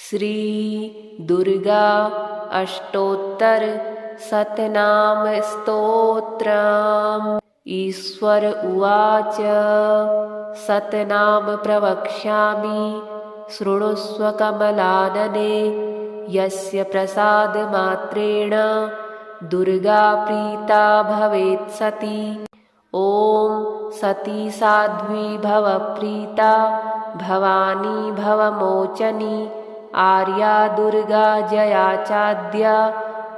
श्री दुर्गा अष्टोत्तर शतनाम स्तोत्रम्। ईश्वर उवाच शतनाम प्रवक्ष्यामि शृणुष्व कमलानने। यस्य प्रसादमात्रेण दुर्गा प्रीता भवेत् सती। ॐ सती साध्वी भव प्रीता भवानी भवमोचनी। आर्या दुर्गा जया चाद्या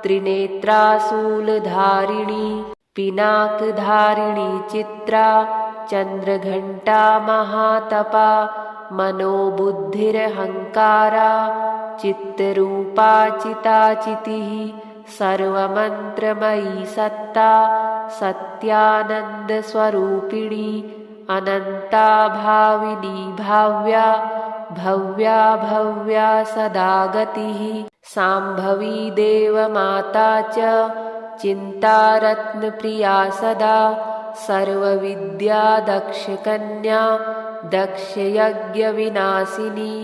त्रिनेत्रा शूलधारिणी। पिनाकधारिणी चित्रा चंद्रघंटा महातपा। मनोबुद्धिरहंकारा चित्तरूपा चिताचितिः। सर्वमंत्रमयी सत्ता सत्यानंदस्वरूपिणी। अनंता भाविनी भाव्या भव्या भव्या सदा गतिः। सांभवी देवमाता च चिन्तारत्नप्रिया सदा। सर्वविद्या दक्षकन्या दक्षयज्ञविनाशिनी।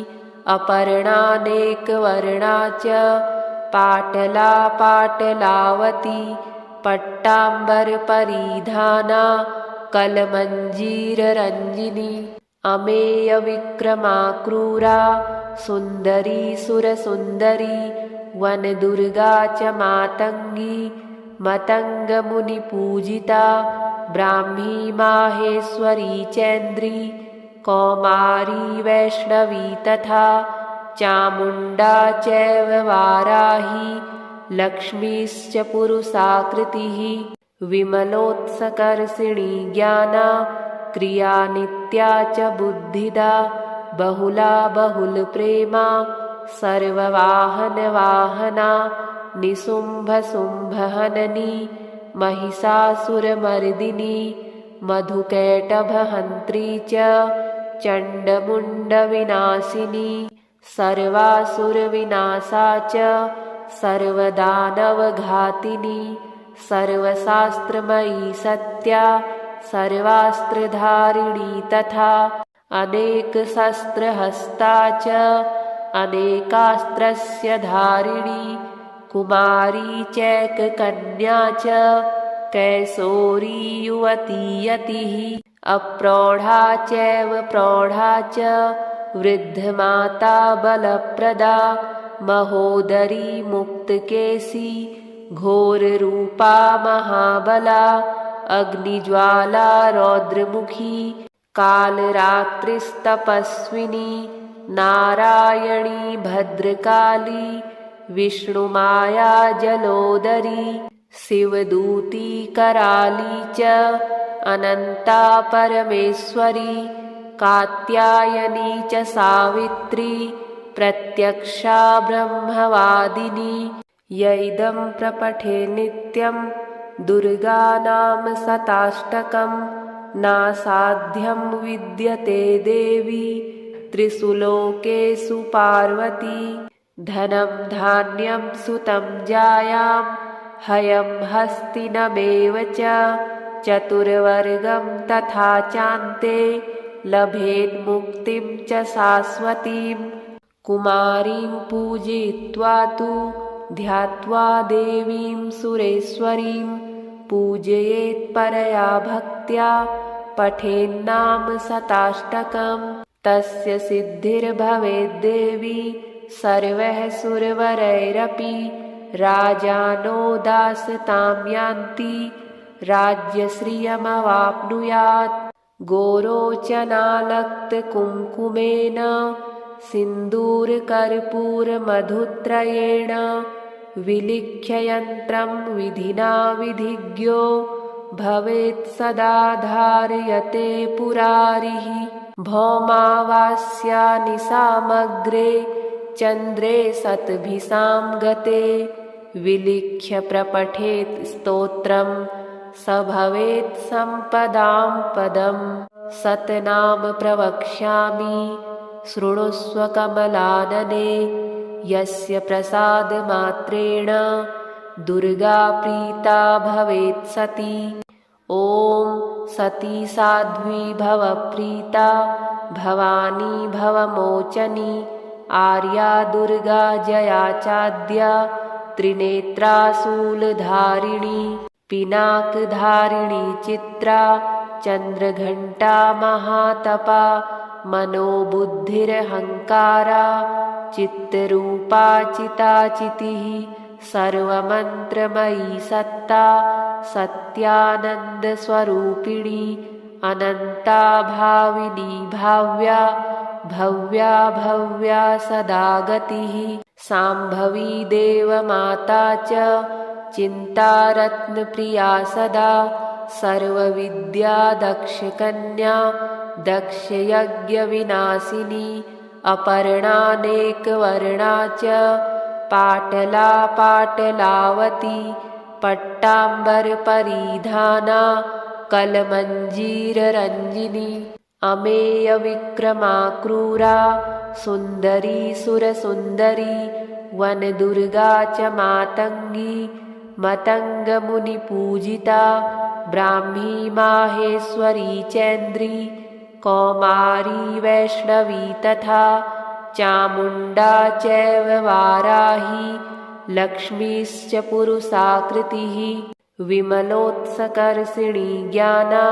अपर्णानेकवर्णा च पाटला पाटलावती। पट्टाम्बरपरिधाना कलमञ्जीररञ्जिनी। अमेयविक्रमा क्रूरा सुन्दरी सुरसुन्दरी। वनदुर्गा च मातङ्गी मतङ्गमुनिपूजिता। ब्राह्मी माहेश्वरी चैन्द्री कौमारी वैष्णवी तथा। चामुण्डा चैव वाराही लक्ष्मीश्च पुरुषाकृतिः। विमलोत्सकर्षिणी ज्ञाना क्रिया नित्या च बुद्धिदा। बहुला बहुलप्रेमा सर्ववाहनवाहना। निशुम्भशुम्भहननी महिषासुरमर्दिनी। मधुकैटभहन्त्री च चण्डमुण्डविनाशिनी। सर्वासुरविनाशा च सर्वदानवघातिनी। सर्वशास्त्रमयी सत्या सर्वास्त्रधारिणी तथा। अनेकशस्त्रहस्ता च अनेकास्त्रस्य धारिणी। कुमारी चैककन्या च कैशोरी युवती यतिः। अप्रौढा चैव प्रौढा च वृद्धमाता बलप्रदा। महोदरी मुक्तकेशी घोररूपा महाबला। अग्निज्वाला रौद्रमुखी कालरात्रिस्तपस्विनी। नारायणी भद्रकाली विष्णुमाया जलोदरी। शिवदूती कराली च अनंता परमेश्वरी। कात्यायनी च सावित्री प्रत्यक्षा ब्रह्मवादिनी। यैदं प्रपठे नित्यं दुर्गा नाम शताष्टकं। नासाध्यं विद्यते देवी त्रिषु लोकेषु पार्वती। धनं धान्यं सुतं जायां हयं हस्तिनमेव च। चतुर्वर्गं तथा चान्ते लभेन्मुक्तिं च शाश्वतीं। कुमारीं पूजयित्वा तु ध्यात्वा देवीं सुरेश्वरीं। पूजयेत् परया भक्त्या पठेन्नाम शताष्टकम्। तस्य सिद्धिर्भवेद्देवी सर्वैः सुरवरैरपि। राजानो दासतां यान्ति राज्यश्रियमवाप्नुयात्। गोरोचनालक्तकुङ्कुमेन सिन्दूरकर्पूरमधुत्रयेण। विलिख्य यन्त्रं विधिना विधिज्ञो भवेत् सदा धारयते पुरारिः। भौमावास्या निशामग्रे चन्द्रे शतभिषां गते। विलिख्य प्रपठेत् स्तोत्रं स भवेत् सम्पदां पदम्। शतनाम प्रवक्ष्यामि शृणुष्व कमलानने। यस्य प्रसादमात्रेण दुर्गा प्रीता भवेत् सती। ॐ सती साध्वी भव प्रीता भवानी भवमोचनी। आर्या दुर्गा जया चाद्या त्रिनेत्रासूलधारिणी पिनाकधारिणी चित्रा चंद्रघंटा महातपा मनोबुद्धिरहंकारा चित्तरूपा चिताचितिः सर्वमंत्रमयी सत्ता सत्यानंदस्वरूपिणी अनंता भाविनी भाव्या भव्या भव्या सदा गतिः सांभवी देवमाता च चिन्तारत्नप्रिया सदा सर्वविद्या दक्षकन्या दक्षयज्ञविनाशिनी अपर्णानेकवर्णा च पाटला पाटलावती पट्टाम्बरपरिधाना कलमञ्जीररञ्जिनी अमेयविक्रमा क्रूरा सुन्दरी सुरसुन्दरी वनदुर्गा च मातङ्गी मतङ्गमुनिपूजिता ब्राह्मी माहेश्वरी चैन्द्री कौमारी वैष्णवी तथा चामुण्डा चैव वाराही लक्ष्मीश्च पुरुषाकृतिः विमलोत्सकर्षिणी ज्ञाना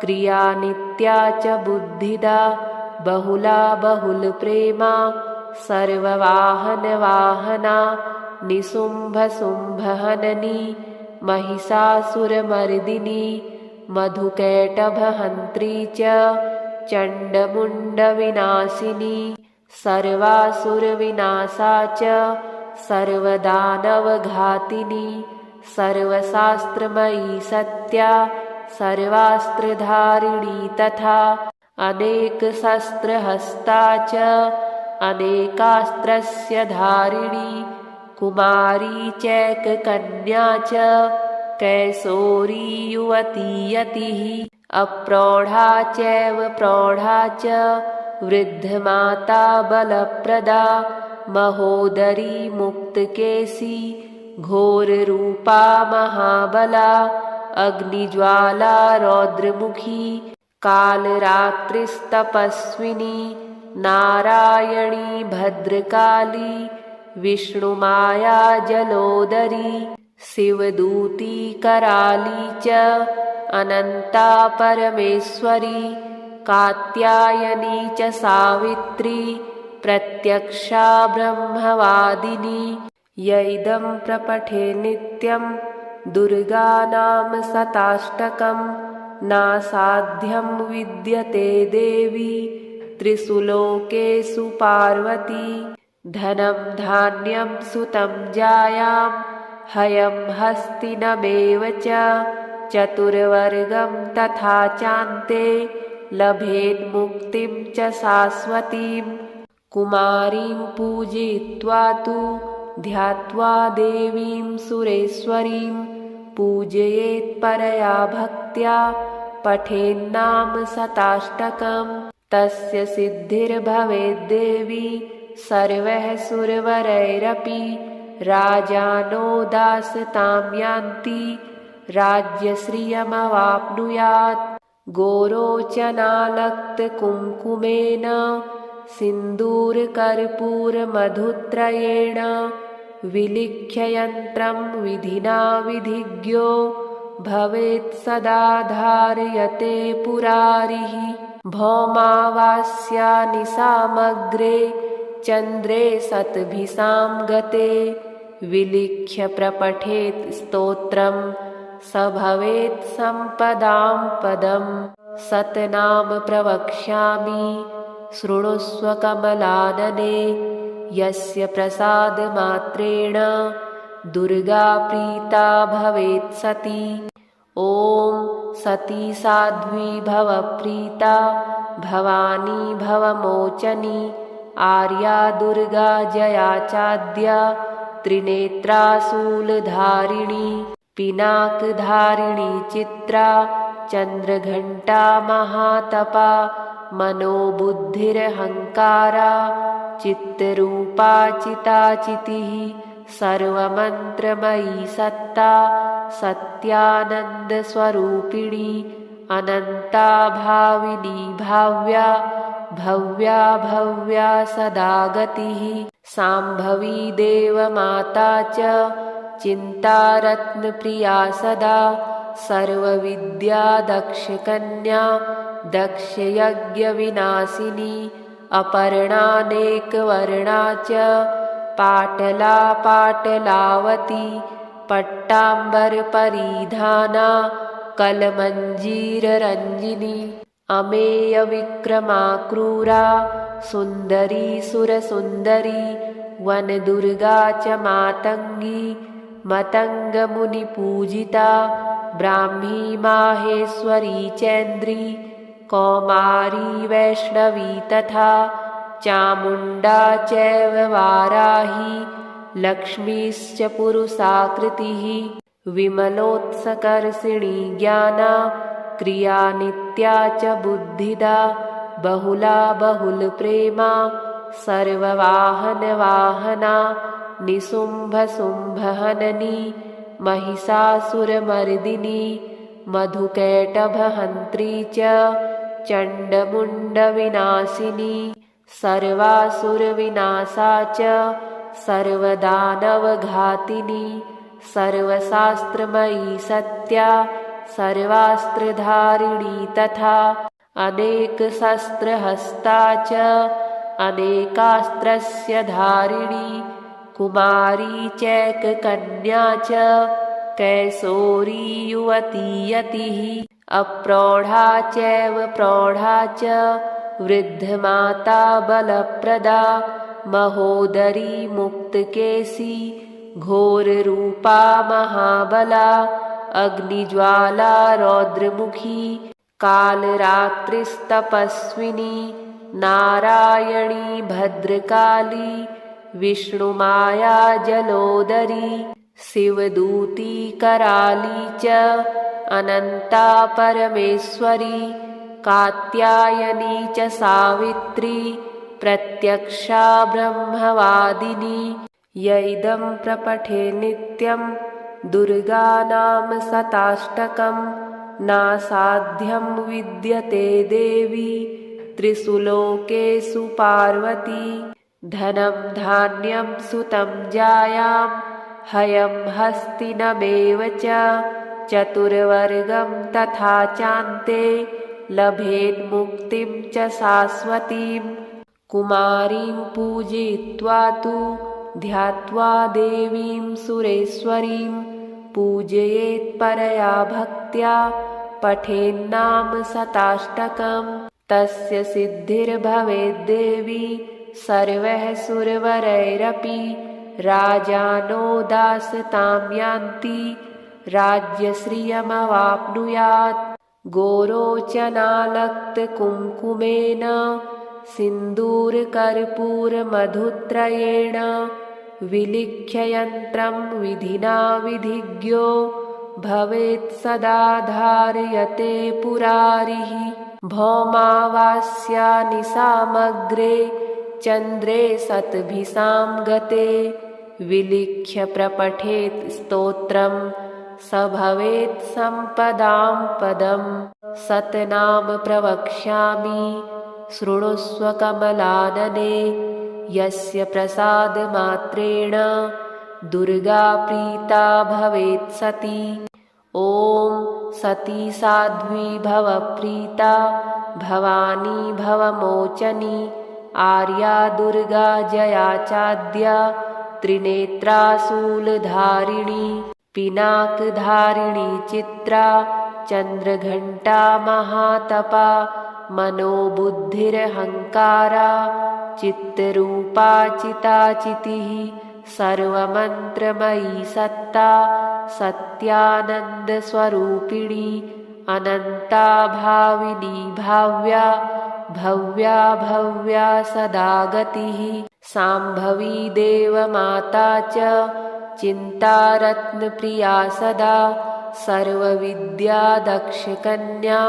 क्रिया नित्या च बुद्धिदा बहुला बहुलप्रेमा सर्ववाहनवाहना निशुम्भशुम्भहननी महिषासुरमर्दिनी मधुकैटभहन्त्री च चण्डमुण्डविनाशिनी सर्वासुरविनाशा च सर्वदानवघातिनी सर्वशास्त्रमयी सत्या सर्वास्त्रधारिणी तथा अनेकशस्त्रहस्ता च अनेकास्त्रस्य धारिणी कुमारी चैककन्या च कैशोरी युवती यतिः अप्रौढा चैव प्रौढा च वृद्धमाता बलप्रदा महोदरी मुक्तकेशी घोररूपा महाबला अग्निज्वाला रौद्रमुखी कालरात्रिस्तपस्विनी नारायणी भद्रकाली विष्णुमाया जलोदरी शिवदूती कराली च अनंता परमेश्वरी कात्यायनी च सावित्री प्रत्यक्षा ब्रह्मवादिनी यैदं प्रपठे नित्यं दुर्गानाम शताष्टकं नासाध्यं विद्यते देवी त्रिषुलोकेषु पार्वती धनं धान्यं सुतं जायां हयं हस्तिनमेव च चतुर्वर्गं तथा चान्ते लभेन्मुक्तिं च शाश्वतीं कुमारीं पूजयित्वा तु ध्यात्वा देवीं सुरेश्वरीं पूजयेत् परया भक्त्या पठेन्नाम शताष्टकं तस्य सिद्धिर्भवेद्देवी सर्वैः सुरवरैरपि राजानो दासतां यान्ति राज्यश्रियमवाप्नुयात् गोरोचनालक्तकुङ्कुमेन सिन्दूरकर्पूरमधुत्रयेण विलिख्य यन्त्रं विधिना विधिज्ञो भवेत् सदा धारयते पुरारिः भौमावास्यानि सामग्रे चन्द्रे शतभिसां गते विलिख्य प्रपठेत् स्तोत्रं स भवेत् सम्पदां पदम् शतनाम प्रवक्ष्यामि शृणुष्व कमलानने यस्य प्रसादमात्रेण दुर्गा प्रीता भवेत् सती ॐ सती साध्वी भवप्रीता भवानी भवमोचनी आर्या दुर्गा जया चाद्या त्रिनेत्रासूलधारिणी पिनाकधारिणी चित्रा चंद्रघंटा महातपा मनोबुद्धिरहंकारा चित्तरूपा चिताचितिः सर्वमंत्रमयी सत्ता सत्यानंदस्वरूपिणी अनंता भाविनी भाव्या भव्या भव्या सदा गतिः शाम्भवी देवमाता च चिन्तारत्नप्रिया सदा सर्वविद्या दक्षकन्या दक्षयज्ञविनाशिनी अपर्णानेकवर्णा च पाटला पाटलावती पट्टाम्बरपरिधाना कलमञ्जीररञ्जिनी अमेयविक्रमा क्रूरा सुन्दरी सुरसुन्दरी वनदुर्गा च मातङ्गी मतङ्गमुनिपूजिता ब्राह्मी माहेश्वरी चैन्द्री कौमारी वैष्णवी तथा चामुण्डा चैव वाराही लक्ष्मीश्च पुरुषाकृतिः विमलोत्सकर्षिणी ज्ञाना क्रिया नित्या च बुद्धिदा बहुला बहुलप्रेमा सर्ववाहनवाहना निशुम्भशुम्भहननी महिषासुरमर्दिनी मधुकैटभहन्त्री च चण्डमुण्डविनाशिनी सर्वासुरविनाशा च सर्वदानवघातिनी सर्वशास्त्रमयी सत्या सर्वास्त्रधारिणी तथा अनेकशस्त्रहस्ता च अनेकास्त्रस्य धारिणी कुमारी चैककन्या च कैशोरी युवती यतिः अप्रौढा चैव प्रौढा च वृद्धमाता बलप्रदा महोदरी मुक्तकेशी घोररूपा महाबला अग्निज्वाला रौद्रमुखी कालरात्रिस्तपस्विनी नारायणी भद्रकाली विष्णुमाया जलोदरी शिवदूती कराली च अनन्ता परमेश्वरी कात्यायनी च सावित्री प्रत्यक्षा ब्रह्मवादिनी य इदं प्रपठे नित्यं दुर्गानाम शताष्टकं नासाध्यं विद्यते देवी त्रिषु लोकेषु पार्वती धनं धान्यं सुतं जायां हयं हस्तिनमेव च चतुर्वर्गं तथा चान्ते लभेन्मुक्तिं च शाश्वतीं कुमारीं पूजयित्वा तु ध्यात्वा देवीं सुरेश्वरीं पूजयेत् परया भक्त्या पठेन्नाम शताष्टकं तस्य सिद्धिर्भवेद्देवी सर्वैः सुरवरैरपि राजानो दासतां यान्ति राज्यश्रियमवाप्नुयात् गोरोचनालक्तकुङ्कुमेन सिन्दूरकर्पूरमधुत्रयेण विलिख्य यन्त्रं विधिना विधिज्ञो भवेत् सदा धारयते पुरारिः भौमावास्यानि सामग्रे चन्द्रे शतभिसां गते विलिख्य प्रपठेत् स्तोत्रं स भवेत् सम्पदां पदम् शतनाम प्रवक्ष्यामि शृणुष्व कमलानने यस्य प्रसादमात्रेण दुर्गा प्रीता भवेत् सती ॐ सती साध्वी भवप्रीता भवानी भवमोचनी आर्या दुर्गा जया चाद्या त्रिनेत्रा शूलधारिणी पिनाकधारिणी चित्रा चन्द्रघण्टा महातपा मनोबुद्धिरहङ्कारा चित्तरूपा चिताचितिः सर्वमन्त्रमयी सत्ता सत्यानन्दस्वरूपिणी अनन्ता भाविनी भाव्या भव्या भव्या सदा गतिः शाम्भवी देवमाता च चिन्तारत्नप्रिया सदा सर्वविद्या दक्षकन्या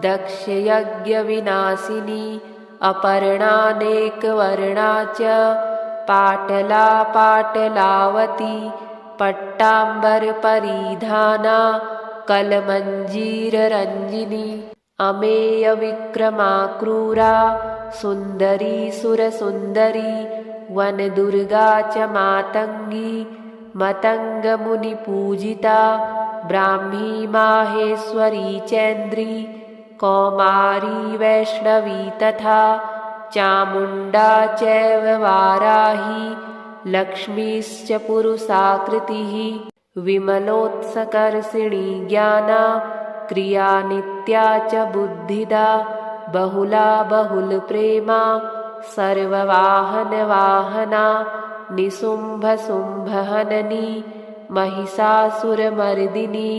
दक्षयज्ञविनाशिनी अपर्णानेकवर्णा च पाटला पाटलावती पट्टाम्बरपरिधाना कलमञ्जीररञ्जिनी अमेयविक्रमा क्रूरा सुन्दरी सुरसुन्दरी वनदुर्गा च मातङ्गी मतङ्गमुनिपूजिता ब्राह्मी माहेश्वरी चैन्द्री कौमारी वैष्णवी तथा चामुण्डा चैव वाराही लक्ष्मीश्च पुरुषाकृतिः विमलोत्सकर्षिणी ज्ञाना क्रिया नित्या च बुद्धिदा बहुला बहुलप्रेमा सर्ववाहनवाहना निशुम्भशुम्भहननी महिषासुरमर्दिनी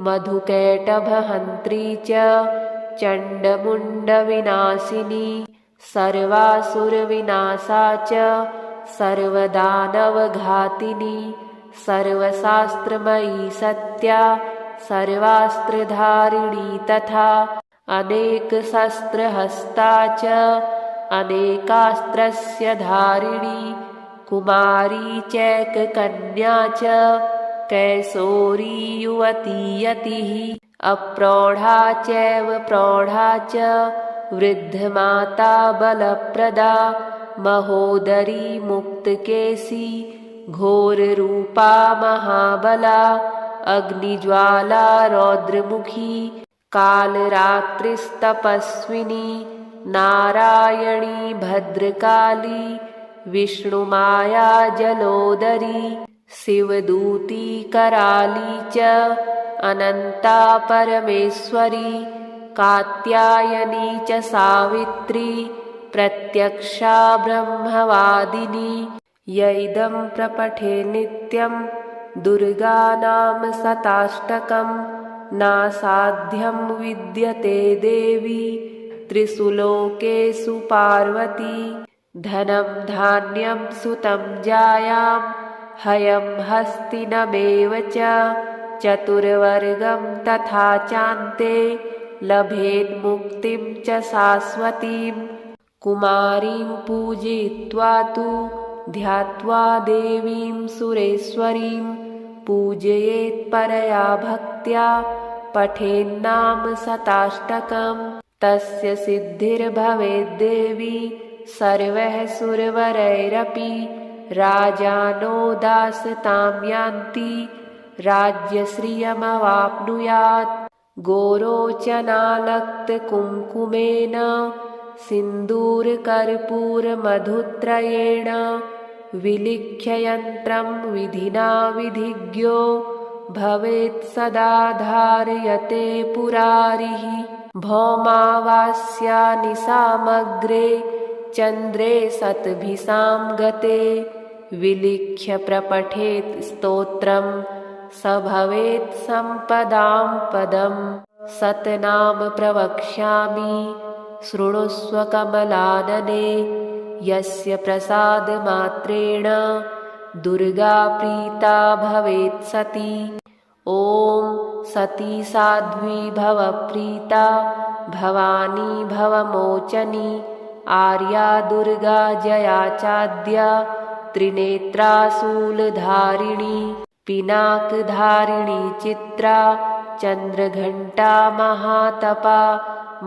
मधुकैटभहन्त्री च चण्डमुण्डविनाशिनी सर्वासुरविनाशा च सर्वदानवघातिनी सर्वशास्त्रमयी सत्या सर्वास्त्रधारिणी तथा अनेकशस्त्रहस्ता च अनेकास्त्रस्य धारिणी कुमारी चैककन्या च कैशोरी युवती यतिः अप्रौढा चैव प्रौढा च वृद्धमाता बलप्रदा महोदरी मुक्तकेशी घोररूपा महाबला अग्निज्वाला रौद्रमुखी कालरात्रिस्तपस्विनी नारायणी भद्रकाली विष्णुमाया जलोदरी शिवदूती कराली च अनन्ता परमेश्वरी कात्यायनी च सावित्री प्रत्यक्षा ब्रह्मवादिनी य इदं प्रपठे नित्यं दुर्गानाम शताष्टकं नासाध्यं विद्यते देवी त्रिषु लोकेषु पार्वती धनं धान्यं सुतं जायां हयं हस्तिनमेव च चतुर्वर्गं तथा चान्ते लभेन्मुक्तिं च शाश्वतीं कुमारीं पूजयित्वा तु ध्यात्वा देवीं सुरेश्वरीं पूजयेत् परया भक्त्या पठेन्नाम शताष्टकं तस्य सिद्धिर्भवेद्देवी सर्वैः सुरवरैरपि राजानो दासतां यान्ति राज्यश्रियमवाप्नुयात् गोरोचनालक्तकुङ्कुमेन सिन्दूरकर्पूरमधुत्रयेण विलिख्य यन्त्रं विधिना विधिज्ञो भवेत् सदा धारयते पुरारिः भौमावास्या निशामग्रे चन्द्रे शतभिषां गते विलिख्य प्रपठेत् स्तोत्रं स भवेत् सम्पदां पदम् सतनाम प्रवक्ष्यामि शृणुष्व कमलानने यस्य प्रसादमात्रेण दुर्गा प्रीता भवेत् सती ॐ सती साध्वी भव प्रीता भवानी भवमोचनी आर्या दुर्गा जया चाद्या त्रिनेत्राशूलधारिणी पिनाकधारिणी चित्रा चन्द्रघण्टा महातपा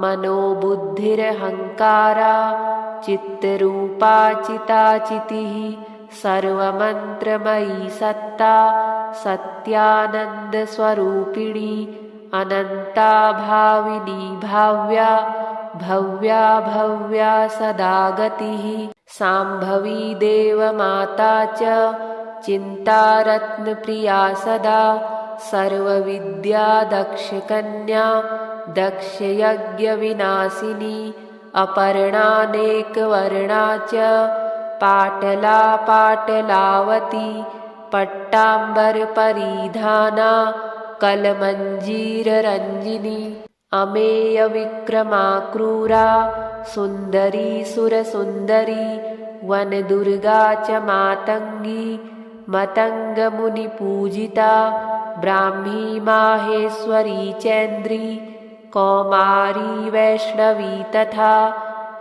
मनोबुद्धिरहङ्कारा चित्तरूपा चिताचितिः सर्वमन्त्रमयी सत्ता सत्यानन्दस्वरूपिणी अनन्ता भाविनी भाव्या भव्या भव्या सदा गतिः शाम्भवी देवमाता च चिन्तारत्नप्रिया सदा सर्वविद्या दक्षकन्या दक्षयज्ञविनाशिनी अपर्णानेकवर्णा च पाटला पाटलावती पट्टाम्बरपरिधाना कलमञ्जीररञ्जिनी अमेयविक्रमा क्रूरा सुन्दरी सुरसुन्दरी वनदुर्गा च मातङ्गी मतङ्गमुनिपूजिता ब्राह्मी माहेश्वरी चैन्द्री कौमारी वैष्णवी तथा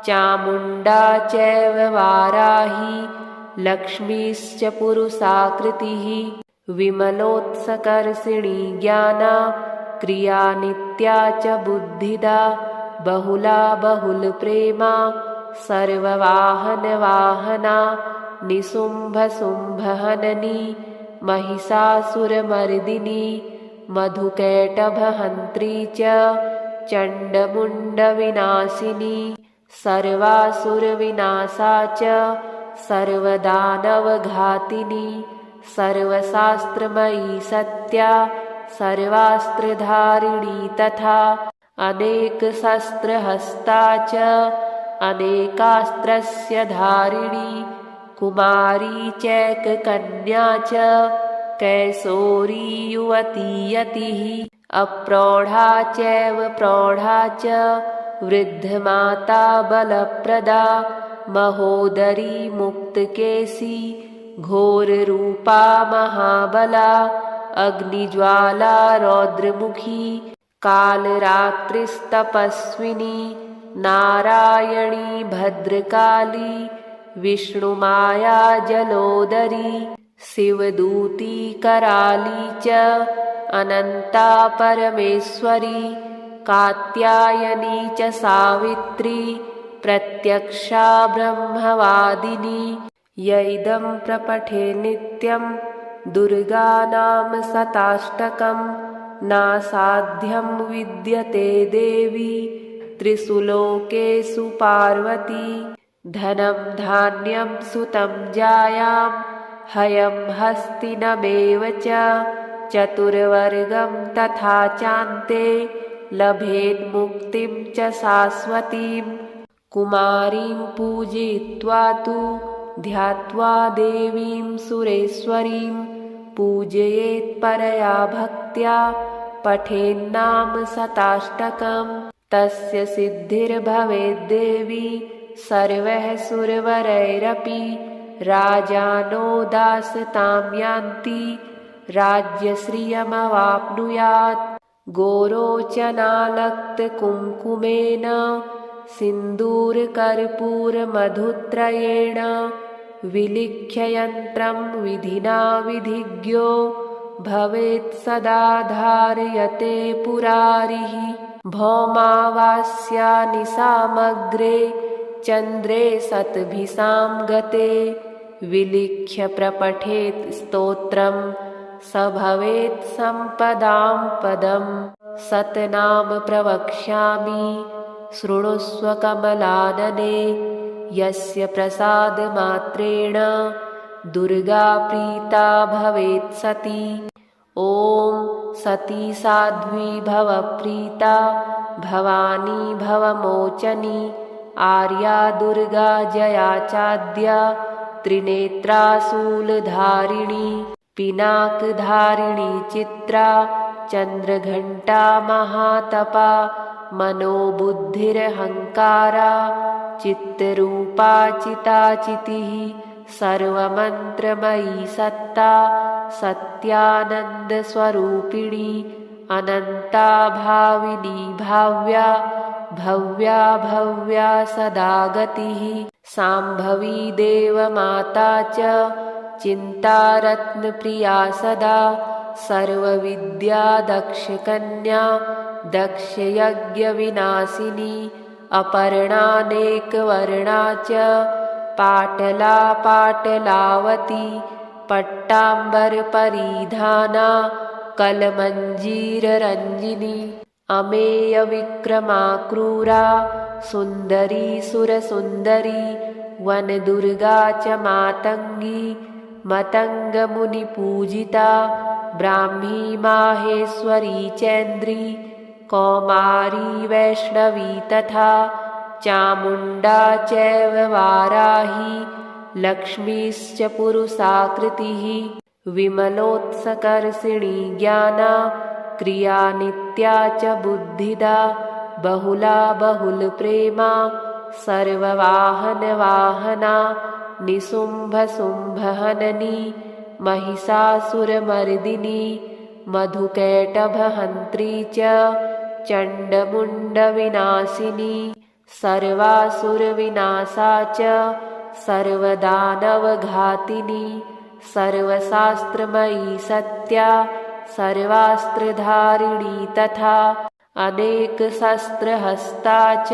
चामुण्डा चैव वाराही लक्ष्मीश्च पुरुषाकृतिः विमलोत्सकर्षिणी ज्ञाना क्रिया नित्या च बुद्धिदा बहुला बहुलप्रेमा सर्ववाहनवाहना निशुम्भशुम्भहननी महिषासुरमर्दिनी मधुकैटभहन्त्री च चण्डमुण्डविनाशिनी सर्वासुरविनाशा च सर्वदानवघातिनी सर्वशास्त्रमयी सत्या सर्वास्त्रधारिणी तथा अनेकशस्त्रहस्ता च अनेकास्त्रस्य धारिणी कुमारी चैककन्या च कैशोरी युवती यतिः अप्रौढा चैव प्रौढा च वृद्धमाता बलप्रदा महोदरी मुक्तकेशी घोररूपा महाबला अग्निज्वाला रौद्रमुखी कालरात्रिस्तपस्विनी नारायणी भद्रकाली विष्णुमाया जलोदरी शिवदूती कराली च अनन्ता परमेश्वरी कात्यायनी च सावित्री प्रत्यक्षा ब्रह्मवादिनी य इदं प्रपठे नित्यं दुर्गानाम शताष्टकं नासाध्यं विद्यते देवी त्रिषु लोकेषु पार्वती धनं धान्यं सुतं जायां हयं हस्तिनमेव च चतुर्वर्गं तथा चान्ते लभेन्मुक्तिं च शाश्वतीं कुमारीं पूजयित्वा तु ध्यात्वा देवीं सुरेश्वरीं पूजयेत् परया भक्त्या पठेन्नाम शताष्टकं तस्य सिद्धिर्भवेद्देवी सर्वैः सुरवरैरपि राजानो दासतां यान्ति राज्यश्रियमवाप्नुयात् गोरोचनालक्तकुङ्कुमेन सिन्दूरकर्पूरमधुत्रयेण विलिख्य यन्त्रं विधिना विधिज्ञो भवेत् सदा धारयते पुरारिः भौमावास्यानि सामग्रे चन्द्रे शतभिषां गते विलिख्य प्रपठेत् स्तोत्रं स भवेत् सम्पदां पदम् सतनाम प्रवक्ष्यामि शृणुस्व कमलानने यस्य प्रसादमात्रेण दुर्गा प्रीता भवेत् सती ॐ सती साध्वी भवप्रीता भवानी भवमोचनी आर्या दुर्गा जया चाद्या त्रिनेत्राशूलधारिणी पिनाकधारिणी चित्रा चन्द्रघण्टा महातपा मनोबुद्धिरहङ्कारा चित्तरूपा चिताचितिः सर्वमन्त्रमयी सत्ता सत्यानन्दस्वरूपिणी अनन्ता भाविनी भाव्या भव्या भव्या सदा गतिः साम्भवी देवमाता च चिन्तारत्नप्रिया सदा सर्वविद्या दक्षकन्या दक्षयज्ञविनाशिनी अपर्णानेकवर्णा च पाटला पाटलावती पट्टाम्बरपरिधाना कलमञ्जीररञ्जिनी अमेयविक्रमा क्रूरा सुन्दरी सुरसुन्दरी वनदुर्गा च मातङ्गी मतङ्गमुनिपूजिता ब्राह्मी माहेश्वरी चैन्द्री कौमारी वैष्णवी तथा चामुण्डा चैव वाराही लक्ष्मीश्च पुरुषाकृतिः विमलोत्सकर्षिणी ज्ञाना क्रिया नित्या च बुद्धिदा बहुला बहुलप्रेमा सर्ववाहनवाहना निशुम्भशुम्भहननी महिषासुरमर्दिनी मधुकैटभहन्त्री च चण्डमुण्डविनाशिनी सर्वासुरविनाशा च सर्वदानवघातिनी सर्वशास्त्रमयी सत्या सर्वास्त्रधारिणी तथा अनेकशस्त्रहस्ता च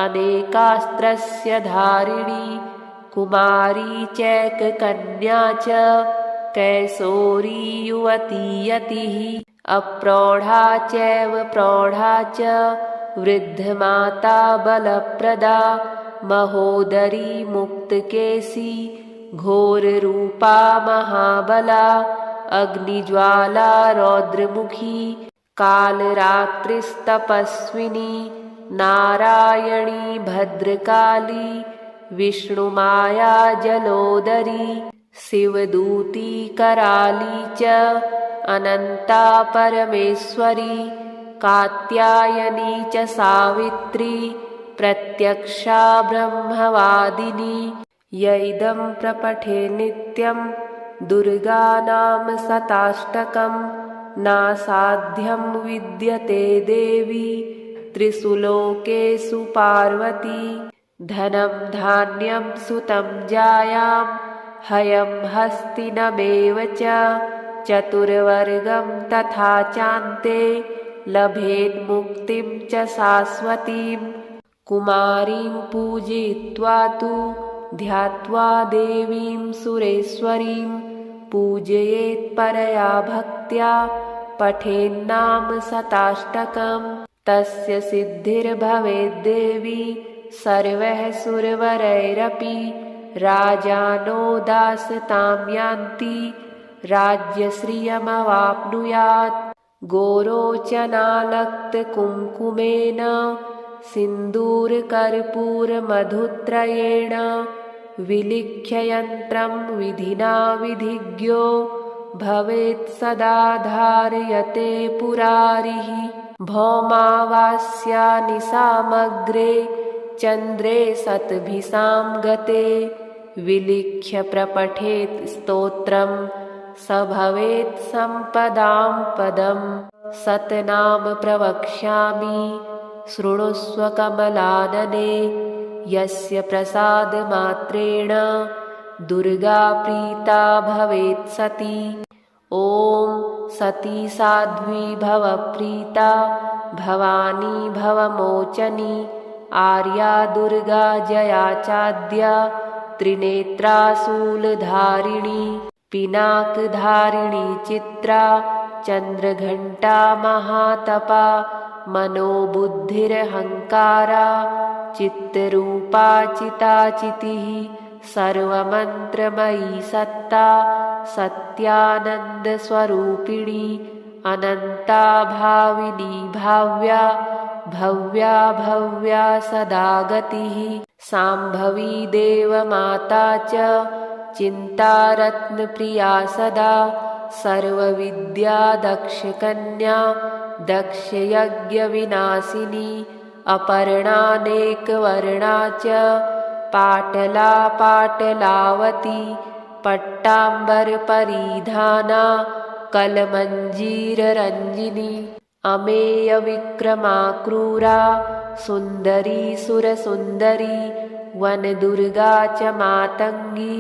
अनेकास्त्रस्य धारिणी कुमारी चैककन्या च कैसोरी युवती यतिः अप्रौढा चैव प्रौढा च वृद्धमाता बलप्रदा महोदरी मुक्तकेसी घोररूपा महाबला अग्निज्वाला रौद्रमुखी कालरात्रिस्तपस्विनी नारायणी भद्रकाली विष्णुमाया जलोदरी शिवदूती कराली च अनंता परमेश्वरी कात्यायनी च सावित्री प्रत्यक्षा ब्रह्मवादिनी यैदं प्रपठे नित्यं दुर्गा नाम शताष्टकं नासाध्यं विद्यते देवी त्रिषु लोकेषु पार्वती धनं धान्यं सुतं जायां हयं हस्तिनमेव च चतुर्वर्गं तथा चान्ते लभेन्मुक्तिं च शाश्वतीं कुमारीं पूजयित्वा तु ध्यात्वा देवीं सुरेश्वरीं पूजयेत् परया भक्त्या पठेन्नाम शताष्टकम् तस्य सिद्धिर्भवेद्देवी सर्वैः सुरवरैरपि राजानो दासतां यान्ति राज्यश्रियमवाप्नुयात् गोरोचनालक्तकुङ्कुमेन सिन्दूरकर्पूरमधुत्रयेण विलिख्य यन्त्रं विधिना विधिज्ञो भवेत् सदा धारयते पुरारिः भौमावास्या निशामग्रे चन्द्रे शतभिषां गते विलिख्य प्रपठेत् स्तोत्रं स भवेत् सम्पदां पदम् शतनाम प्रवक्ष्यामि शृणुष्व कमलानने यस्य प्रसादमात्रेण दुर्गा प्रीता भवेत् सती ॐ सती साध्वी भव प्रीता भवानी भवमोचनी आर्या दुर्गा जया चाद्या त्रिनेत्रा शूलधारिणी पिनाकधारिणी चित्रा चन्द्रघण्टा महातपा मनोबुद्धिरहङ्कारा चित्तरूपा चिताचितिः सर्वमन्त्रमयी सत्ता सत्यानन्दस्वरूपिणी अनन्ता भाविनी भाव्या भव्या भव्या सदा गतिः शाम्भवी देवमाता च चिन्तारत्नप्रिया सदा सर्वविद्या दक्षकन्या दक्षयज्ञविनाशिनी अपर्णानेकवर्णा च पाटला पाटलावती पट्टाम्बरपरिधाना कलमञ्जीररञ्जिनी अमेयविक्रमा क्रूरा सुन्दरी सुरसुन्दरी वनदुर्गा च मातङ्गी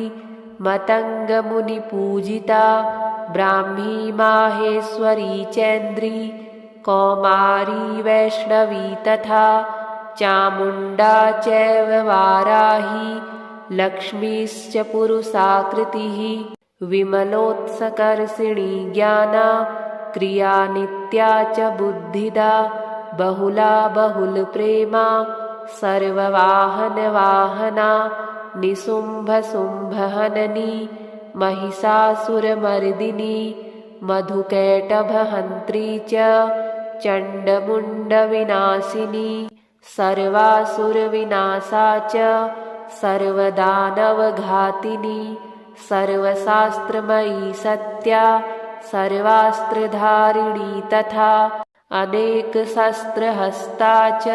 मतङ्गमुनिपूजिता ब्राह्मी माहेश्वरी चैन्द्री कौमारी वैष्णवी तथा चामुण्डा चैव वाराही लक्ष्मीश्च पुरुषाकृतिः विमलोत्सकर्षिणी ज्ञाना क्रिया नित्या च बुद्धिदा बहुला बहुलप्रेमा सर्ववाहनवाहना निशुम्भशुम्भहननी महिषासुरमर्दिनी मधुकैटभहन्त्री च चण्डमुण्डविनाशिनी सर्वासुरविनाशा च सर्वदानवघातिनी सर्वशास्त्रमयी सत्या सर्वास्त्रधारिणी तथा अनेकशस्त्रहस्ता च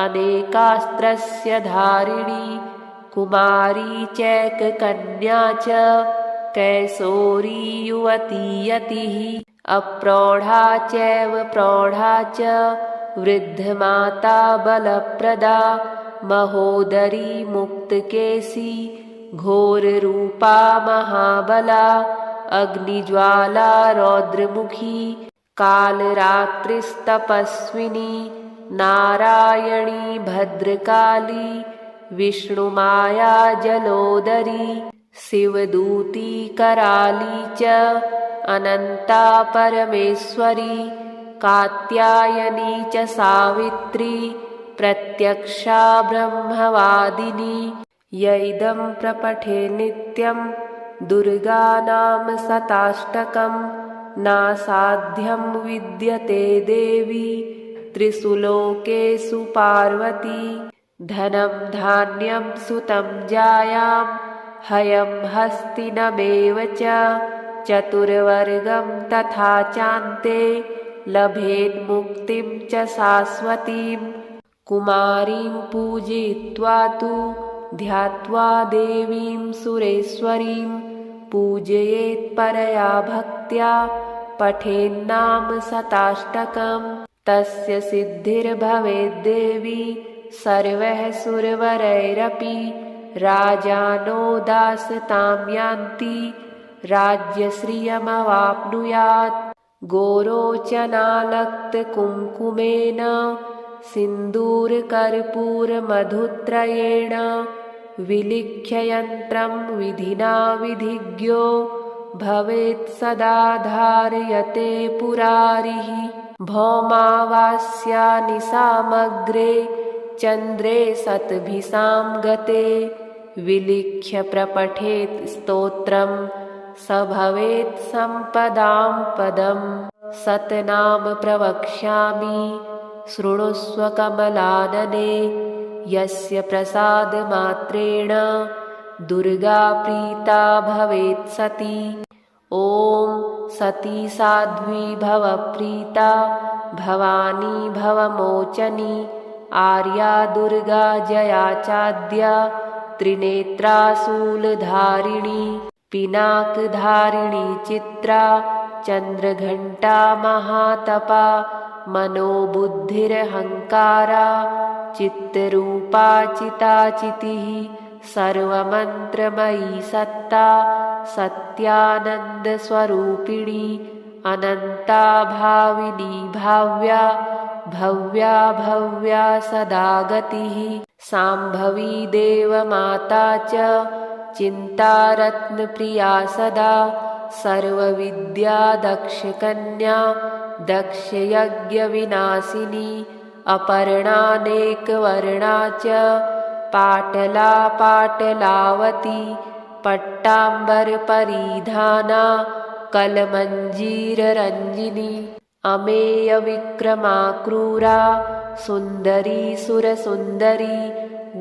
अनेकास्त्रस्य धारिणी कुमारी चैककन्या च कैसोरी युवती यतिः अप्रौढा चैव प्रौढा च वृद्धमाता बलप्रदा महोदरी मुक्तकेसी घोररूपा महाबला अग्निज्वाला रौद्रमुखी कालरात्रिस्तपस्विनी नारायणी भद्रकाली विष्णुमाया जलोदरी शिवदूती कराली च अनंता परमेश्वरी कात्यायनी च सावित्री प्रत्यक्षा ब्रह्मवादिनी यैदं प्रपठे नित्यं दुर्गानाम शताष्टकं नासाध्यं विद्यते देवी त्रिषु लोकेषु पार्वती धनं धान्यं सुतं जायां हयं हस्तिनमेव च चतुर्वर्गं तथा चान्ते लभेन्मुक्तिं च शाश्वतीं कुमारीं पूजयित्वा तु ध्यात्वा देवीं सुरेश्वरीं पूजयेत् परया भक्त्या पठेन्नाम शताष्टकम् तस्य सिद्धिर्भवेद्देवी सर्वैः सुरवरैरपि राजानो दासतां यान्ति राज्यश्रियमवाप्नुयात् गोरोचनालक्तकुङ्कुमेन सिन्दूरकर्पूरमधुत्रयेण विलिख्य यन्त्रं विधिना विधिज्ञो भवेत् सदा धारयते पुरारिः भौमावास्यानि सामग्रे चन्द्रे शतभिसां गते विलिख्य प्रपठेत् स्तोत्रं स भवेत् सम्पदां पदम् शतनाम प्रवक्ष्यामि शृणुष्व कमलानने यस्य प्रसादमात्रेण दुर्गा प्रीता भवेत् सती ॐ सती साध्वी भवप्रीता भवानी भवमोचनी आर्या दुर्गा जया चाद्या त्रिनेत्रा शूलधारिणी पिनाकधारिणी चित्रा चन्द्रघण्टा महातपा मनोबुद्धिरहङ्कारा चित्तरूपा चिताचितिः सर्वमन्त्रमयी सत्ता सत्यानन्दस्वरूपिणी अनन्ता भाविनी भाव्या भव्या भव्या सदा गतिः साम्भवी देवमाता च चिन्तारत्नप्रिया सदा सर्वविद्या दक्षकन्या दक्षयज्ञविनाशिनी अपर्णानेकवर्णा च पाटला पाटलावती पट्टाम्बरपरिधाना कलमञ्जीररञ्जिनी अमेयविक्रमा क्रूरा सुन्दरी सुरसुन्दरी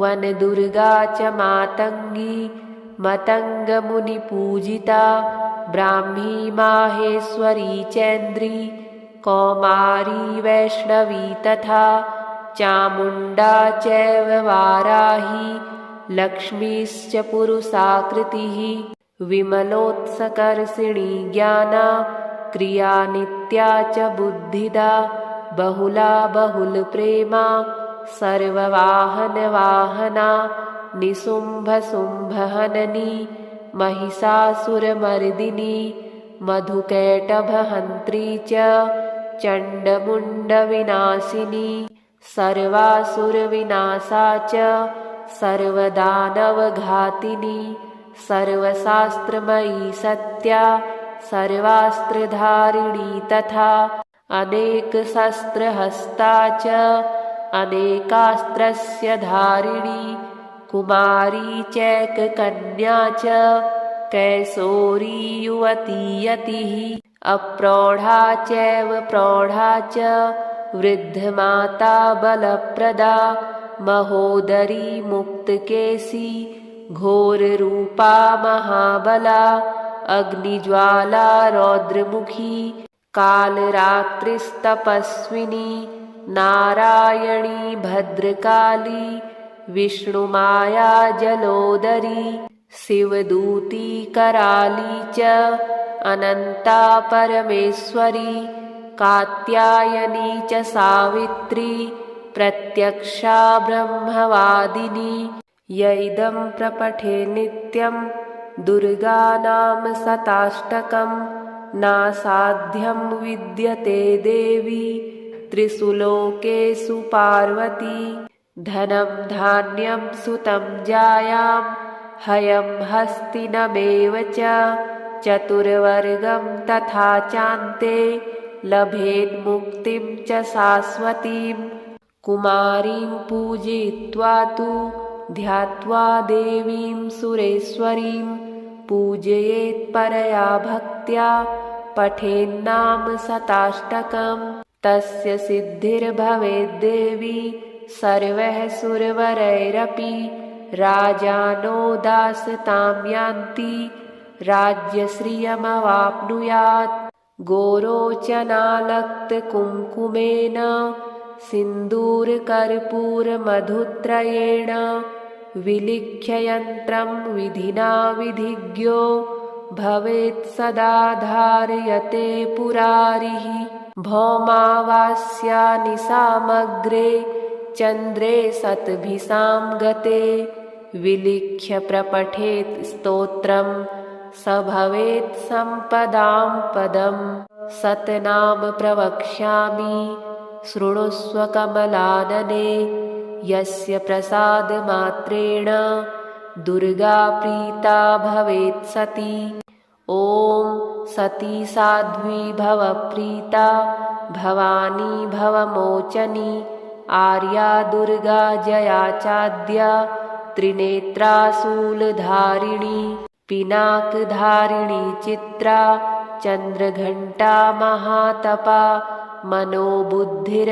वनदुर्गा च मातङ्गी मतङ्गमुनिपूजिता ब्राह्मी माहेश्वरी चैन्द्री कौमारी वैष्णवी तथा चामुण्डा चैव वाराही लक्ष्मीश्च पुरुषाकृतिः विमलोत्सकर्षिणी ज्ञाना क्रिया नित्या च बुद्धिदा बहुला बहुलप्रेमा सर्ववाहनवाहना निशुम्भशुम्भहननी महिषासुरमर्दिनी मधुकैटभहन्त्री च चण्डमुण्डविनाशिनी सर्वासुरविनाशा च सर्वदानवघातिनी सर्वशास्त्रमयी सत्या सर्वास्त्रधारिणी तथा अनेकशस्त्रहस्ता च अनेकास्त्रस्य धारिणी कुमारी चैककन्या च कैशोरी युवती यतिः अप्रौढा चैव प्रौढा च वृद्धमाता बलप्रदा महोदरी मुक्तकेशी घोररूपा महाबला अग्निज्वाला रौद्रमुखी कालरात्रिस्तपस्विनी नारायणी भद्रकाली विष्णुमाया जलोदरी शिवदूती कराली च अनंता परमेश्वरी कात्यायनी च सावित्री प्रत्यक्षा ब्रह्मवादिनी यैदं प्रपठे नित्यं दुर्गानाम शताष्टकं नासाध्यं विद्यते देवी त्रिषु लोकेषु पार्वती धनं धान्यं सुतं जायां हयं हस्तिनमेव च चतुर्वर्गं तथा चान्ते लभेन्मुक्तिं च शाश्वतीं कुमारीं पूजयित्वा तु ध्यात्वा देवीं सुरेश्वरीं पूजयेत् परया भक्त्या पठेन्नाम शताष्टकम् तस्य सिद्धिर्भवेद्देवी सर्वैः सुरवरैरपि राजानो दासतां यान्ति राज्यश्रियमवाप्नुयात् गोरोचनालक्तकुङ्कुमेन सिन्दूरकर्पूरमधुत्रयेण विलिख्य यन्त्रं विधिना विधिज्ञो भवेत् सदा धारयते पुरारिः भौमावास्यानि सामग्रे चन्द्रे शतभिसां गते विलिख्य प्रपठेत् स्तोत्रं स भवेत् सम्पदां पदम् शतनाम प्रवक्ष्यामि शृणुष्व कमलानने यस्य प्रसादमात्रेण दुर्गा प्रीता भवेत् सती ॐ सती साध्वी भवप्रीता भवानी भवमोचनी आर्या दुर्गा जया चाद्या त्रिनेत्रा शूलधारिणी पिनाकधारिणी चित्रा चन्द्रघण्टा महातपा मनोबुद्धिरहङ्कारा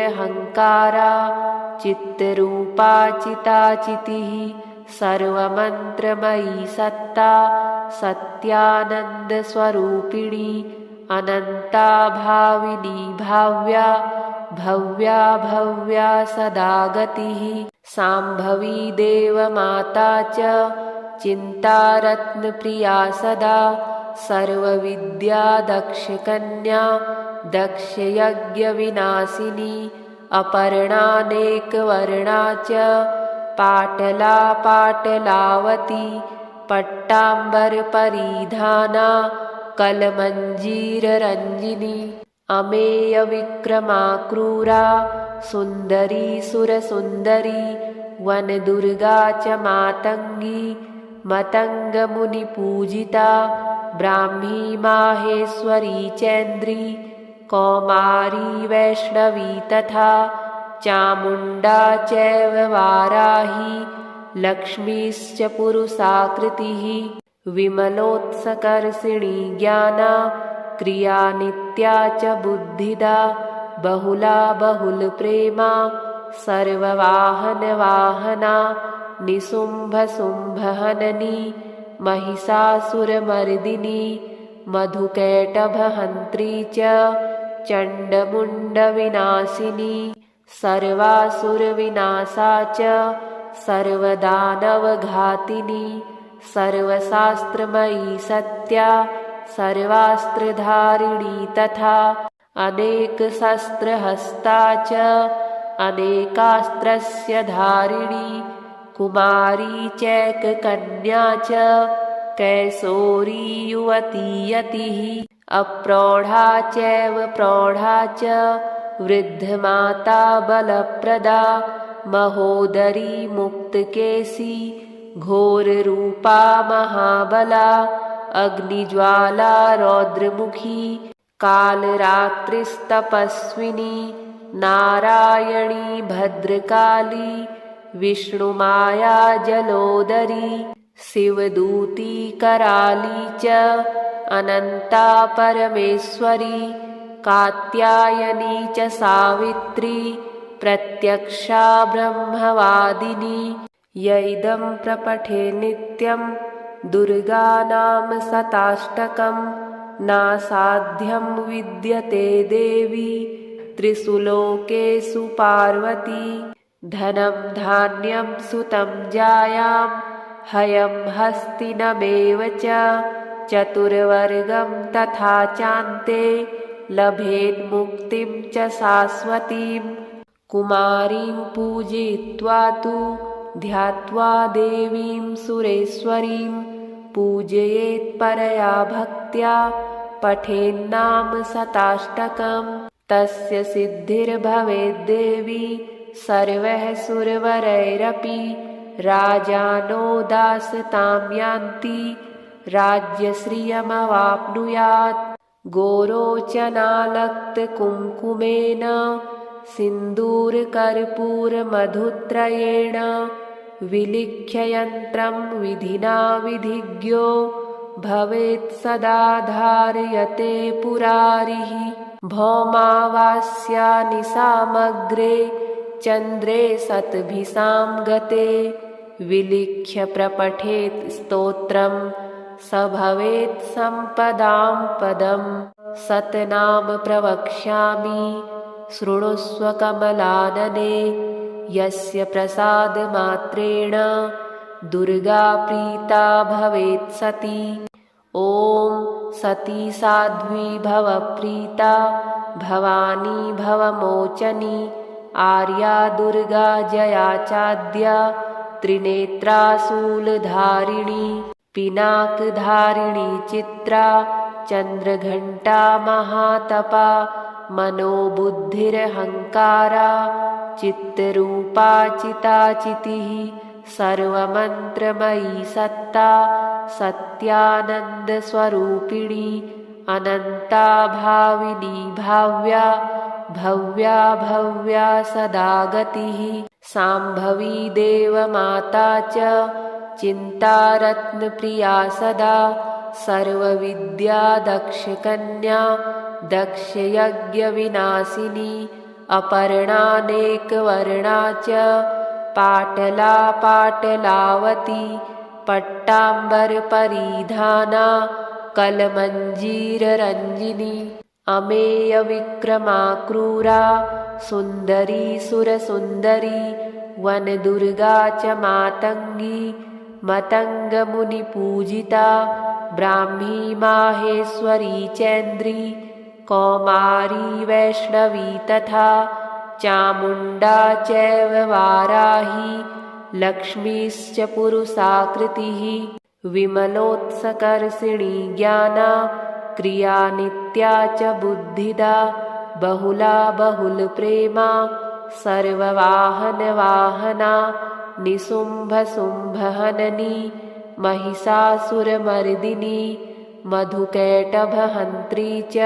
चित्तरूपा चिताचितिः सर्वमन्त्रमयी सत्ता सत्यानन्दस्वरूपिणी अनन्ता भाविनी भाव्या भव्या भव्या सदा गतिः शाम्भवी देवमाता च चिन्तारत्नप्रिया सदा सर्वविद्या दक्षकन्या दक्षयज्ञविनाशिनी अपर्णानेकवर्णा च पाटला पाटलावती पट्टाम्बरपरिधाना कलमञ्जीररञ्जिनी अमेयविक्रमा क्रूरा सुन्दरी सुरसुन्दरी वनदुर्गा च मातङ्गी मतङ्गमुनिपूजिता ब्राह्मी माहेश्वरी चैन्द्री कौमारी वैष्णवी तथा चामुण्डा चैव वाराही लक्ष्मीश्च पुरुषाकृतिः विमलोत्सकर्षिणी ज्ञाना क्रिया नित्या च बुद्धिदा बहुला बहुलप्रेमा सर्ववाहनवाहना निशुम्भशुम्भहननी महिषासुरमर्दिनी मधुकैटभहन्त्री च चण्डमुण्डविनाशिनी सर्वासुरविनाशा च सर्वदानवघातिनी सर्वशास्त्रमयी सत्या सर्वास्त्रधारिणी तथा अनेकशस्त्रहस्ता च अनेकास्त्रस्य धारिणी कुमारी चैककन्या च कैशोरी युवती यतिः अप्रौढा चैव प्रौढा च वृद्धमाता बलप्रदा महोदरी मुक्तकेशी घोररूपा महाबला अग्निज्वाला रौद्रमुखी कालरात्रिस्तपस्विनी नारायणी भद्रकाली विष्णुमाया जलोदरी शिवदूती कराली च अनन्ता परमेश्वरी कात्यायनी च सावित्री प्रत्यक्षा ब्रह्मवादिनी य इदं प्रपठे नित्यं दुर्गानाम शताष्टकं नासाध्यं विद्यते देवी त्रिषु लोकेषु पार्वती धनं धान्यं सुतं जायां हयं हस्तिनमेव च चतुर्वर्गं तथा चान्ते लभेन्मुक्तिं च शाश्वतीं कुमारीं पूजयित्वा तु ध्यात्वा देवीं सुरेश्वरीं पूजयेत् परया भक्त्या पठेन्नाम शताष्टकम् तस्य सिद्धिर्भवेद्देवी सर्वैः सुरवरैरपि राजानो दासतां यान्ति राज्यश्रियमवाप्नुयात्। गोरोचनालक्तकुङ्कुमेन सिन्दूरकर्पूरमधुत्रयेण विलिख्य यन्त्रं विधिना विधिज्ञो भवेत् सदा धारयते पुरारिः। भौमावास्यानिशामग्रे चन्द्रे शतभिसां गते विलिख्य प्रपठेत् स्तोत्रं स भवेत् सम्पदां पदम्। सतनाम प्रवक्ष्यामि शृणुष्व कमलानने यस्य प्रसादमात्रेण दुर्गा प्रीता भवेत् सती। ॐ सती साध्वी भवप्रीता भवानी भवमोचनी आर्या दुर्गा जया चाद्या त्रिनेत्रा शूलधारिणी पिनाकधारिणी चित्रा चन्द्रघण्टा महातपा मनोबुद्धिरहङ्कारा चित्तरूपा चिताचितिः सर्वमन्त्रमयी सत्ता सत्यानन्दस्वरूपिणी अनन्ता भाविनी भाव्या भव्या भव्या सदा गतिः साम्भवी देवमाता च चिन्तारत्नप्रिया सदा सर्वविद्या दक्षकन्या दक्षयज्ञविनाशिनी अपर्णानेकवर्णा च पाटला पाटलावती पट्टाम्बरपरिधाना कलमञ्जीररञ्जिनी अमेयविक्रमा क्रूरा सुन्दरी सुरसुन्दरी वनदुर्गा च मातङ्गी मतङ्गमुनिपूजिता ब्राह्मी माहेश्वरी चैन्द्री कौमारी वैष्णवी तथा चामुण्डा चैव वाराही लक्ष्मीश्च पुरुषाकृतिः विमलोत्सकर्षिणी ज्ञाना क्रिया नित्या च बुद्धिदा बहुला बहुलप्रेमा सर्ववाहनवाहना निशुम्भशुम्भहननी महिषासुरमर्दिनी मधुकैटभहन्त्री च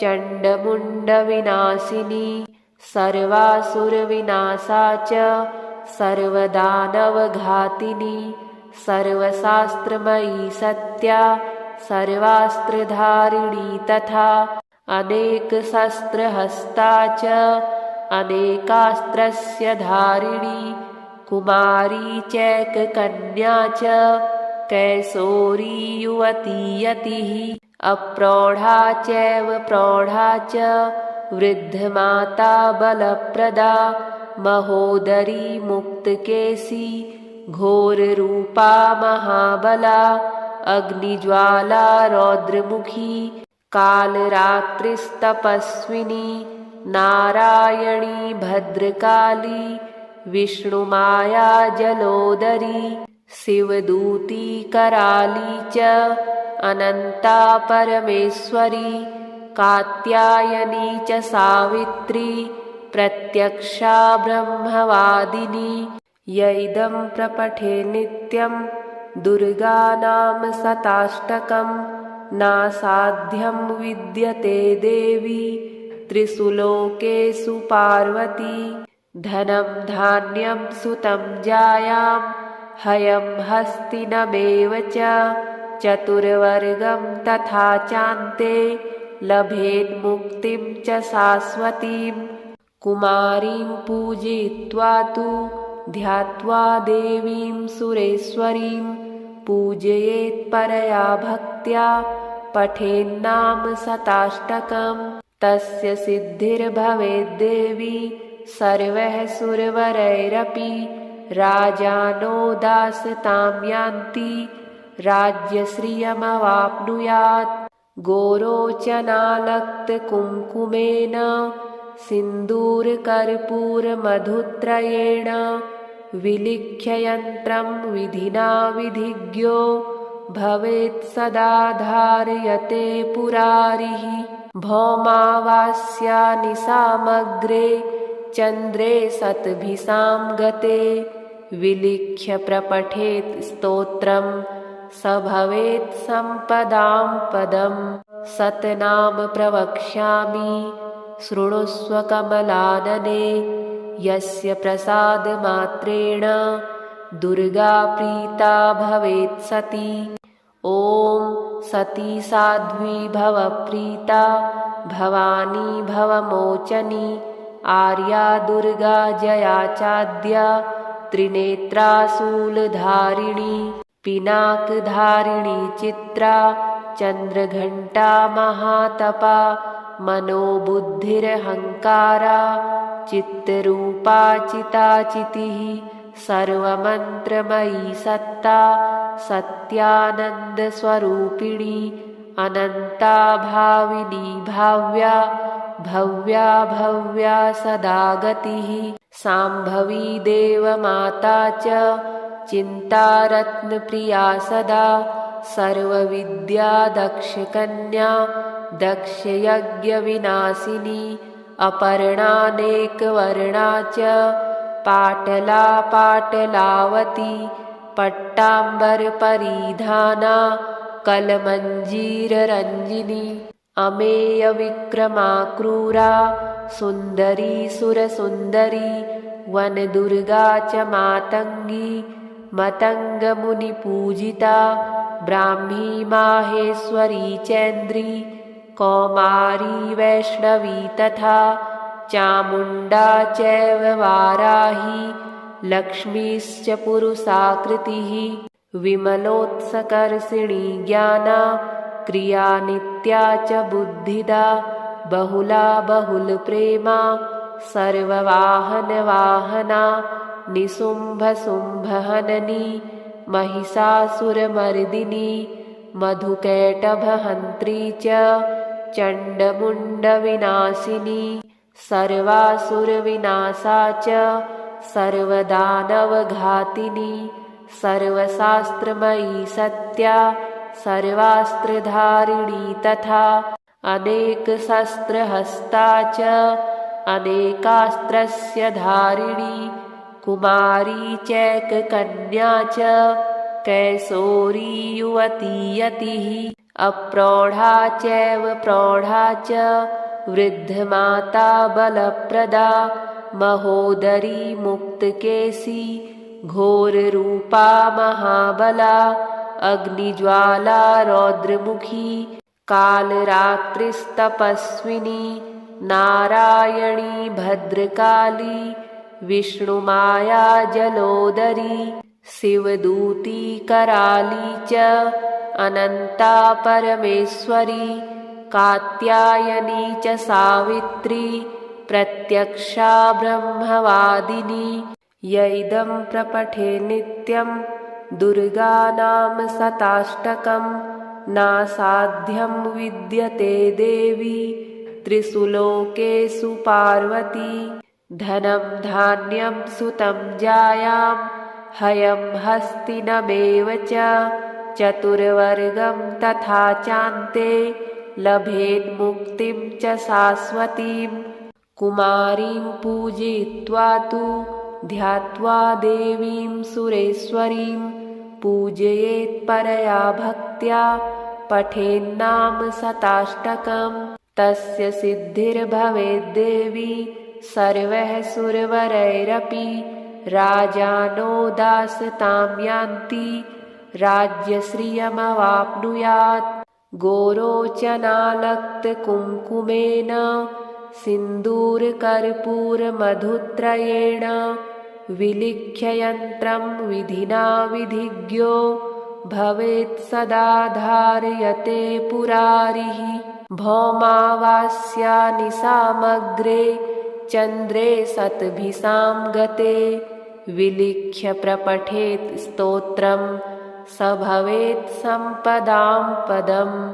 चण्डमुण्डविनाशिनी सर्वासुरविनाशा च सर्वदानवघातिनी सर्वशास्त्रमयी सत्या सर्वास्त्रधारिणी तथा अनेकशस्त्रहस्ता च अनेकास्त्रस्य धारिणी कुमारी चैककन्या च कैशोरी युवती यतिः अप्रौढा चैव प्रौढा च वृद्धमाता बलप्रदा महोदरी मुक्तकेशी घोररूपा महाबला अग्निज्वाला रौद्रमुखी कालरात्रिस्तपस्विनी नारायणी भद्रकाली विष्णुमाया जलोदरी शिवदूती कराली च अनन्ता परमेश्वरी कात्यायनी च सावित्री प्रत्यक्षा ब्रह्मवादिनी य इदं प्रपठे नित्यं दुर्गानाम शताष्टकं नासाध्यं विद्यते देवी त्रिषु लोकेषु पार्वती धनं धान्यं सुतं जायां हयं हस्तिनमेव च चतुर्वर्गं तथा चान्ते लभेन्मुक्तिं च शाश्वतीं कुमारीं पूजयित्वा तु ध्यात्वा देवीं सुरेश्वरीं पूजयेत् परया भक्त्या पठेन्नाम शताष्टकं तस्य सिद्धिर्भवेद्देवी सर्वैः सुरवरैरपि राजानो दासतां यान्ति राज्यश्रियमवाप्नुयात्। गोरोचनालक्तकुङ्कुमेन सिन्दूरकर्पूरमधुत्रयेण विलिख्य यन्त्रं विधिना विधिज्ञो भवेत् सदा धारयते पुरारिः। भौमावास्यानि सामग्रे चन्द्रे सतभिसां गते विलिख्य प्रपठेत् स्तोत्रं स भवेत् सम्पदां पदम्। सतनाम प्रवक्ष्यामि शृणुस्व कमलानने यस्य प्रसादमात्रेण दुर्गा प्रीता भवेत् सती। ॐ सती साध्वी भवप्रीता भवानी भवमोचनी आर्या दुर्गा जया चाद्या त्रिनेत्रा शूलधारिणी पिनाकधारिणी चित्रा चन्द्रघण्टा महातपा मनोबुद्धिरहङ्कारा चित्तरूपा चिताचितिः सर्वमन्त्रमयी सत्ता सत्यानन्दस्वरूपिणी अनन्ता भाविनी भाव्या भव्या भव्या सदा गतिः साम्भवी देवमाता च चिन्तारत्नप्रिया सदा सर्वविद्या दक्षकन्या दक्षयज्ञविनाशिनी अपर्णानेकवर्णा च पाटला पाटलावती पट्टाम्बरपरिधाना कलमञ्जीररञ्जिनी अमेयविक्रमा क्रूरा सुन्दरी सुरसुन्दरी वनदुर्गा च मातङ्गी मतङ्गमुनिपूजिता ब्राह्मी माहेश्वरी चैन्द्री कौमारी वैष्णवी तथा चामुण्डा चैव वाराही लक्ष्मीश्च पुरुषाकृतिः विमलोत्सकर्षिणी ज्ञाना क्रिया नित्या च बुद्धिदा बहुला बहुलप्रेमा सर्ववाहनवाहना निशुम्भशुम्भहननी महिषासुरमर्दिनी मधुकैटभहन्त्री च चण्डमुण्डविनाशिनी सर्वासुरविनाशा च सर्वदानवघातिनी सर्वशास्त्रमयी सत्या सर्वास्त्रधारिणी तथा अनेकशस्त्रहस्ता च अनेकास्त्रस्य धारिणी कुमारी चैककन्या च कैशोरी युवती यतिः अप्रौढा चैव प्रौढा च वृद्धमाता बलप्रदा महोदरी मुक्तकेशी घोररूपा महाबला अग्निज्वाला रौद्रमुखी कालरात्रिस्तपस्विनी नारायणी भद्रकाली विष्णुमाया जलोदरी शिवदूती कराली च अनन्ता परमेश्वरी कात्यायनी च सावित्री प्रत्यक्षा ब्रह्मवादिनी यैदं प्रपठे नित्यं दुर्गानाम शताष्टकं नासाध्यं विद्यते देवी त्रिषु लोकेषु पार्वती धनं धान्यं सुतं जायां हयं हस्तिनमेव च चतुर्वर्गं तथा चान्ते लभेन्मुक्तिं च शाश्वतीं कुमारीं पूजयित्वा तु ध्यात्वा देवीं सुरेश्वरीं पूजयेत् परया भक्त्या पठेन्नाम शताष्टकं तस्य सिद्धिर्भवेद्देवी सर्वैः सुरवरैरपि राजानो दासतां यान्ति राज्यश्रियमवाप्नुयात् गोरोचनालक्तकुङ्कुमेन सिन्दूरकर्पूरमधुत्रयेण विलिख्य यन्त्रं विधिना विधिज्ञो भवेत् सदा धारयते पुरारिः भौमावास्यानि सामग्रे चन्द्रे सतभिसां गते विलिख्य प्रपठेत् स्तोत्रं स भवेत् सम्पदां पदम्।